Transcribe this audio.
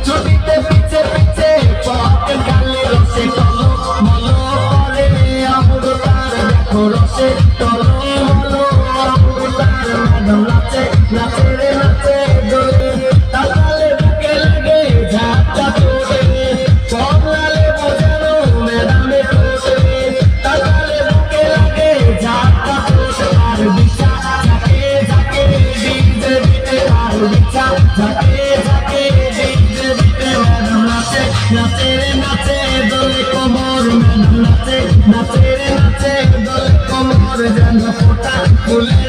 ছুটিতে পিছে পিছে পথে গালে রসে টলো মলো করে আমগো তার দেখো রসে টলো মলো আমগো তার ম্যাডাম নাচে নাচে রে নাচে দোলে তালে বুকে লাগে ঝাপটা তোড়ে কমলালে বোঝানো ম্যাডামে ঠোঁটে তালে বুকে লাগে ঝাপটা তোড়ে আর বিছা ঝাঁকে ঝাঁকে ডিজে দিতে আর বিছা ঝাঁকে ঝাঁকে ডিজে দিতে ম্যাডাম নাচে নাচে রে নাচে দোলে কোমর ম্যাডাম নাচে নাচে রে নাচে দোলে কোমর যেন ফোঁটা ফুলে